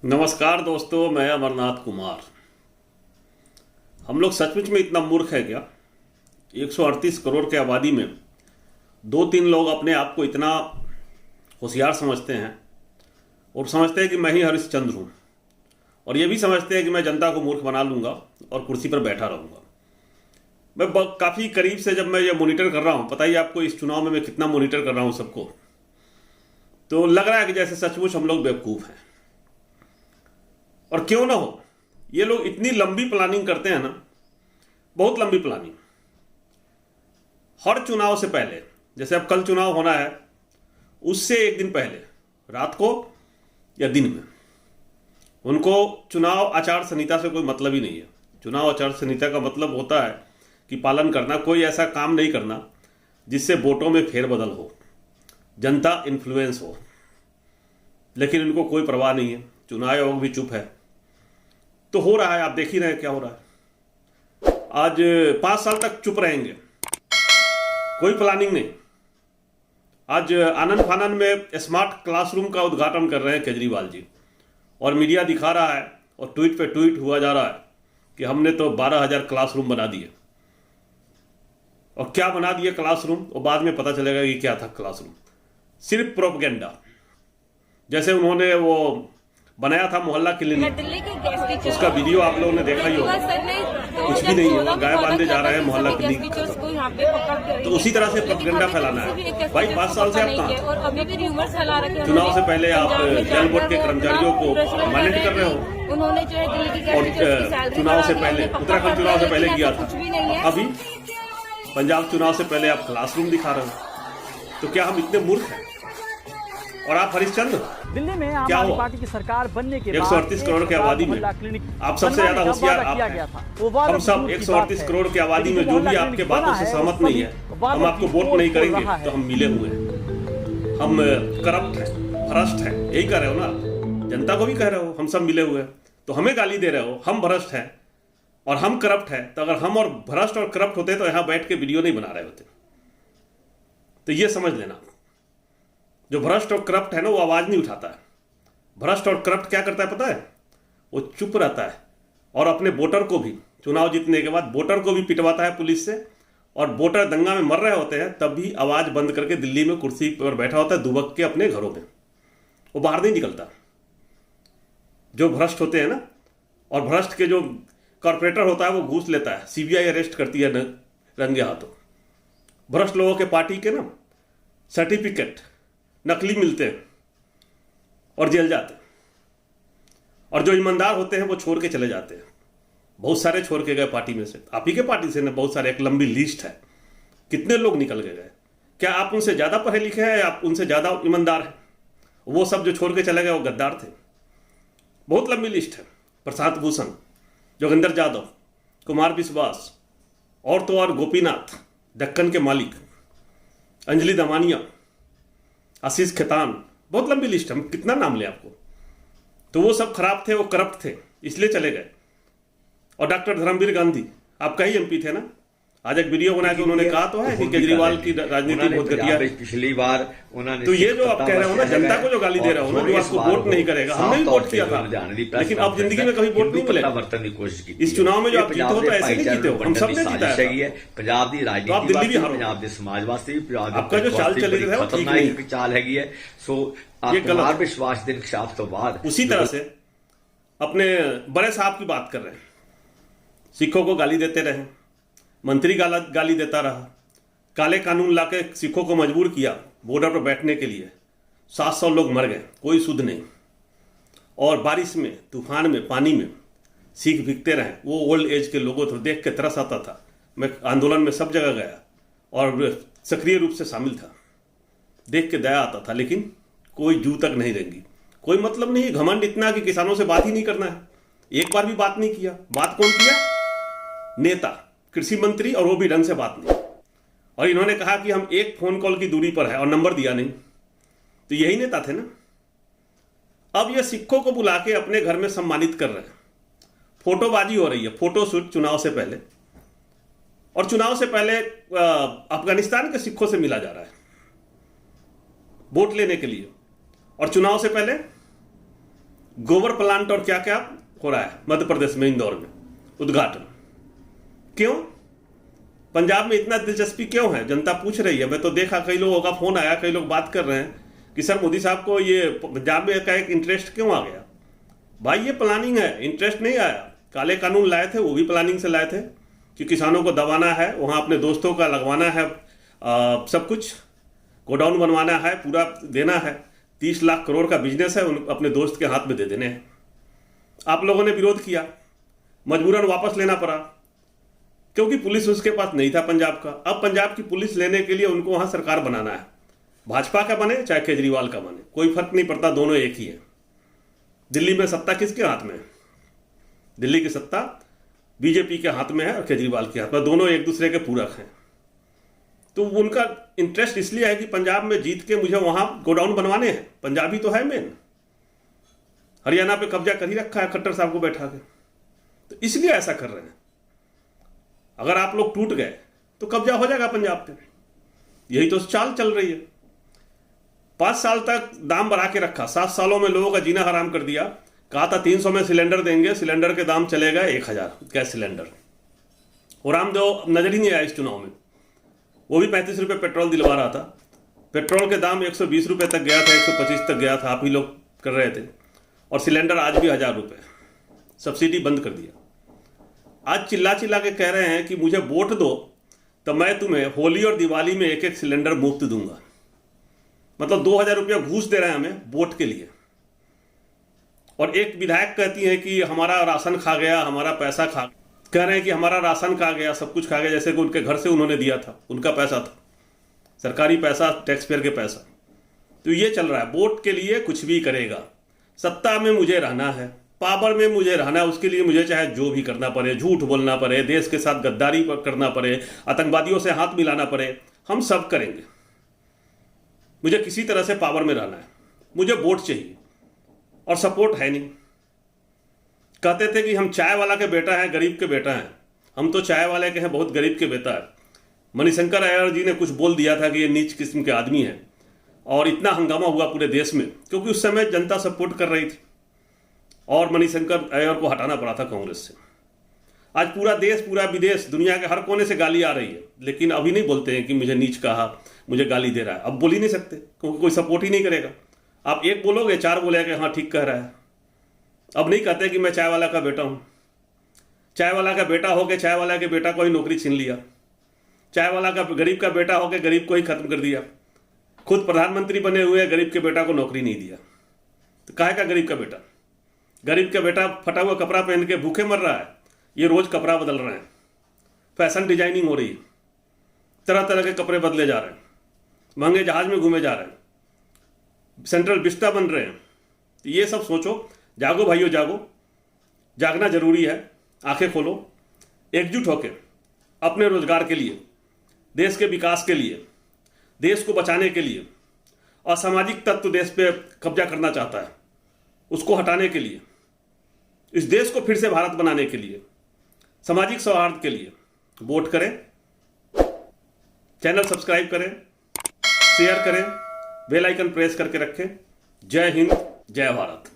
नमस्कार दोस्तों, मैं अमरनाथ कुमार। हम लोग सचमुच में इतना मूर्ख है क्या? 138 करोड़ के आबादी में दो तीन लोग अपने आप को इतना होशियार समझते हैं और समझते हैं कि मैं ही हरिश्चंद्र हूँ, और ये भी समझते हैं कि मैं जनता को मूर्ख बना लूँगा और कुर्सी पर बैठा रहूँगा। मैं काफ़ी करीब से जब मैं ये मॉनिटर कर रहा हूँ, पता ही आपको इस चुनाव में मैं कितना मॉनिटर कर रहा हूँ सबको, तो लग रहा है कि जैसे सचमुच हम लोग बेवकूफ़ हैं। और क्यों ना हो, ये लोग इतनी लंबी प्लानिंग करते हैं ना, बहुत लंबी प्लानिंग। हर चुनाव से पहले, जैसे अब कल चुनाव होना है, उससे एक दिन पहले रात को या दिन में उनको चुनाव आचार संहिता से कोई मतलब ही नहीं है। चुनाव आचार संहिता का मतलब होता है कि पालन करना, कोई ऐसा काम नहीं करना जिससे वोटों में फेरबदल हो, जनता इन्फ्लुएंस हो। लेकिन इनको कोई परवाह नहीं है, चुनाव आयोग भी चुप है। तो हो रहा है, आप देख ही रहे हैं क्या हो रहा है। आज 5 साल तक चुप रहेंगे, कोई प्लानिंग नहीं। आज आनंद फानन में स्मार्ट क्लासरूम का उद्घाटन कर रहे हैं केजरीवाल जी, और मीडिया दिखा रहा है और ट्वीट पे ट्वीट हुआ जा रहा है कि हमने तो 12,000 क्लासरूम बना दिए। और क्या बना दिए क्लासरूम, वो बाद में पता चलेगा कि क्या था क्लासरूम। सिर्फ प्रोपगेंडा। जैसे उन्होंने वो बनाया था मोहल्ला क्लिनिक, उसका वीडियो आप लोगों ने देखा ही होगा। कुछ भी नहीं है, गाय बांधे जा रहे हैं मोहल्ला क्लिनिक। तो उसी तरह से प्रोपगेंडा फैलाना है। भाई 5 साल से आप कहाँ? चुनाव से पहले आप जल बोर्ड के कर्मचारियों को परमानेंट कर रहे हो, उन्होंने जो है दिल्ली की और चुनाव से पहले, उत्तराखंड चुनाव से पहले किया था। अभी पंजाब चुनाव से पहले आप क्लासरूम दिखा रहे हो। तो क्या हम इतने मूर्ख हैं? और आप हरिश्चंद्र? दिल्ली में आम आदमी पार्टी की सरकार बनने के बाद 138 करोड़ की आबादी में आप सबसे ज्यादा होशियार आप हैं। हम सब 138 करोड़ की आबादी में जो भी आपके बातों से सहमत नहीं है, हम आपको वोट नहीं करेंगे। तो हम मिले हुए हैं, हम करप्ट हैं, भ्रष्ट हैं, यही कह रहे हो ना? जनता को भी कह रहे हो हम सब मिले हुए हैं, तो हमें गाली दे रहे हो। हम भ्रष्ट हैं और हम करप्ट हैं। तो अगर हम और भ्रष्ट और करप्ट होते तो यहाँ बैठ के वीडियो नहीं बना रहे होते। तो ये समझ लेना, जो भ्रष्ट और करप्ट है ना, वो आवाज नहीं उठाता है। भ्रष्ट और करप्ट क्या करता है पता है? वो चुप रहता है और अपने वोटर को भी, चुनाव जीतने के बाद वोटर को भी पिटवाता है पुलिस से। और वोटर दंगा में मर रहे होते हैं तब भी आवाज बंद करके दिल्ली में कुर्सी पर बैठा होता है दुबक के अपने घरों में, वो बाहर नहीं निकलता। जो भ्रष्ट होते हैं ना, और भ्रष्ट के जो कॉर्पोरेटर होता है वो घूस लेता है, सीबीआई अरेस्ट करती है रंगे हाथों। भ्रष्ट लोगों के पार्टी के ना सर्टिफिकेट नकली मिलते हैं और जेल जाते हैं। और जो ईमानदार होते हैं वो छोड़ के चले जाते हैं। बहुत सारे छोड़ के गए पार्टी में से, आप ही के पार्टी से ना, बहुत सारे, एक लंबी लिस्ट है। कितने लोग निकल के गए? क्या आप उनसे ज्यादा पढ़े लिखे हैं या आप उनसे ज्यादा ईमानदार हैं? वो सब जो छोड़ के चले गए वो गद्दार थे। बहुत लंबी लिस्ट है। प्रशांत भूषण, जोगिंदर यादव, कुमार विश्वास, और तो और गोपीनाथ, दक्कन के मालिक, अंजलि दमानिया, आशीष खेतान, बहुत लंबी लिस्ट है। हम कितना नाम ले आपको? तो वो सब खराब थे, वो करप्ट थे, इसलिए चले गए। और डॉक्टर धर्मवीर गांधी आपका ही एमपी थे ना? आज एक वीडियो बना के उन्होंने कहा तो है कि केजरीवाल की राजनीति बहुत घटिया है। पिछली बार उन्होंने, तो ये जो आप कह रहे हो ना, जनता को जो गाली दे रहे हो ना, जो आपको वोट नहीं करेगा, हमने भी वोट किया था, लेकिन अब जिंदगी में कभी वोट नहीं मिलेगा। बर्तन की कोशिश की इस चुनाव में जो आप जीते हो तो ऐसे नहीं जीते हो, हम सबने जीता है। पंजाब की राजनीति, आप दिल्ली भी हारोगे, पंजाब के समाज वास्ते भी, आपका जो चाल चल रही है वो ठीक नहीं है, चाल हैगी है। सो ये गलत विश्वास दिन इंकशाफ तो बाद उसी तरह से अपने बड़े साहब की बात कर रहे हैं। सिखों को गाली देते रहे, मंत्री गाली देता रहा, काले कानून लाके सिखों को मजबूर किया बॉर्डर पर बैठने के लिए। 700 लोग मर गए, कोई सुध नहीं। और बारिश में, तूफान में, पानी में सिख भीगते रहे। वो ओल्ड एज के लोगों को देख के तरस आता था। मैं आंदोलन में सब जगह गया और सक्रिय रूप से शामिल था, देख के दया आता था। लेकिन कोई जू तक नहीं देंगी, कोई मतलब नहीं। घमंड इतना कि किसानों से बात ही नहीं करना है। एक बार भी बात नहीं किया। बात कौन किया? नेता, कृषि मंत्री, और वो भी ढंग से बात नहीं। और इन्होंने कहा कि हम एक फोन कॉल की दूरी पर है, और नंबर दिया नहीं। तो यही नेता थे ना। अब ये सिखों को बुला के अपने घर में सम्मानित कर रहे हैं। फोटोबाजी हो रही है, फोटोशूट चुनाव से पहले। और चुनाव से पहले अफगानिस्तान के सिखों से मिला जा रहा है वोट लेने के लिए। और चुनाव से पहले गोबर प्लांट और क्या क्या हो रहा है मध्य प्रदेश में, इंदौर में उद्घाटन। क्यों पंजाब में इतना दिलचस्पी क्यों है, जनता पूछ रही है। मैं तो देखा कई लोगों का फोन आया, कई लोग बात कर रहे हैं कि सर मोदी साहब को ये पंजाब में का एक इंटरेस्ट क्यों आ गया। भाई ये प्लानिंग है, इंटरेस्ट नहीं आया। काले कानून लाए थे वो भी प्लानिंग से लाए थे कि किसानों को दबाना है, वहाँ अपने दोस्तों का लगवाना है, सब कुछ गोडाउन बनवाना है, पूरा देना है। 30 लाख करोड़ का बिजनेस है, अपने दोस्त के हाथ में दे देने हैं। आप लोगों ने विरोध किया, मजबूरन वापस लेना पड़ा क्योंकि पुलिस उसके पास नहीं था पंजाब का। अब पंजाब की पुलिस लेने के लिए उनको वहाँ सरकार बनाना है, भाजपा का बने चाहे केजरीवाल का बने, कोई फर्क नहीं पड़ता, दोनों एक ही है। दिल्ली में सत्ता किसके हाथ में है? दिल्ली की सत्ता बीजेपी के हाथ में है और केजरीवाल के हाथ में, दोनों एक दूसरे के पूरक हैं। तो उनका इंटरेस्ट इसलिए है कि पंजाब में जीत के मुझे वहां गोडाउन बनवाने हैं। पंजाबी तो है मेन, हरियाणा पे कब्जा कर ही रखा है खट्टर साहब को बैठा के, तो इसलिए ऐसा कर रहे हैं। अगर आप लोग टूट गए तो कब्जा हो जाएगा पंजाब पे, यही तो चाल चल रही है। 5 साल तक दाम बढ़ा के रखा, 7 सालों में लोगों का जीना हराम कर दिया। कहा था 300 में सिलेंडर देंगे, सिलेंडर के दाम चले गए 1000 गैस सिलेंडर। और रामदेव नजर ही नहीं आया इस चुनाव में, वो भी 35 रुपये पेट्रोल दिलवा रहा था। पेट्रोल के दाम 120 रुपये तक गया था, 125 तक गया था, आप ही लोग कर रहे थे। और सिलेंडर आज भी 1000 रुपये, सब्सिडी बंद कर दिया। आज चिल्ला चिल्ला के कह रहे हैं कि मुझे वोट दो तो मैं तुम्हें होली और दिवाली में 1-1 सिलेंडर मुफ्त दूंगा। मतलब 2000 रुपया घूस दे रहे हैं हमें वोट के लिए। और एक विधायक कहती है कि हमारा राशन खा गया, हमारा पैसा खा, कह रहे हैं कि हमारा राशन खा गया, सब कुछ खा गया, जैसे कि उनके घर से उन्होंने दिया था, उनका पैसा था, सरकारी पैसा, टैक्स पेयर के पैसा। तो ये चल रहा है, वोट के लिए कुछ भी करेगा। सत्ता में मुझे रहना है, पावर में मुझे रहना है, उसके लिए मुझे चाहे जो भी करना पड़े, झूठ बोलना पड़े, देश के साथ गद्दारी करना पड़े, आतंकवादियों से हाथ मिलाना पड़े, हम सब करेंगे। मुझे किसी तरह से पावर में रहना है, मुझे वोट चाहिए और सपोर्ट है नहीं। कहते थे कि हम चाय वाला के बेटा हैं, गरीब के बेटा हैं। हम तो चाय वाले के हैं, बहुत गरीब के बेटा है। मणिशंकर अय्यर जी ने कुछ बोल दिया था कि ये नीच किस्म के आदमी हैं, और इतना हंगामा हुआ पूरे देश में क्योंकि उस समय जनता सपोर्ट कर रही थी और मणिशंकर अय्यर को हटाना पड़ा था कांग्रेस से। आज पूरा देश, पूरा विदेश, दुनिया के हर कोने से गाली आ रही है, लेकिन अभी नहीं बोलते हैं कि मुझे नीच कहा, मुझे गाली दे रहा है। अब बोल ही नहीं सकते क्योंकि कोई सपोर्ट ही नहीं करेगा। आप एक बोलोगे 4 बोलेगा हाँ ठीक कह रहा है। अब नहीं कहते कि मैं चाय वाला का बेटा हूं। चाय वाला का बेटा होके चाय वाला के बेटा को ही नौकरी छीन लिया, चाय वाला का गरीब का बेटा होके गरीब को ही खत्म कर दिया। खुद प्रधानमंत्री बने हुए गरीब के बेटा को नौकरी नहीं दिया। तो काहे का गरीब का बेटा? गरीब का बेटा फटा हुआ कपड़ा पहन के भूखे मर रहा है, ये रोज कपड़ा बदल रहे हैं, फैशन डिजाइनिंग हो रही है, तरह तरह के कपड़े बदले जा रहे हैं, महंगे जहाज में घूमे जा रहे हैं, सेंट्रल विस्टा बन रहे हैं। तो ये सब सोचो, जागो भाइयों जागो, जागना जरूरी है। आंखें खोलो, एकजुट होकर अपने रोजगार के लिए, देश के विकास के लिए, देश को बचाने के लिए, असामाजिक तत्व देश पे कब्जा करना चाहता है उसको हटाने के लिए, इस देश को फिर से भारत बनाने के लिए, सामाजिक सौहार्द के लिए वोट करें। चैनल सब्सक्राइब करें, शेयर करें, बेल आइकन प्रेस करके रखें। जय हिंद, जय भारत।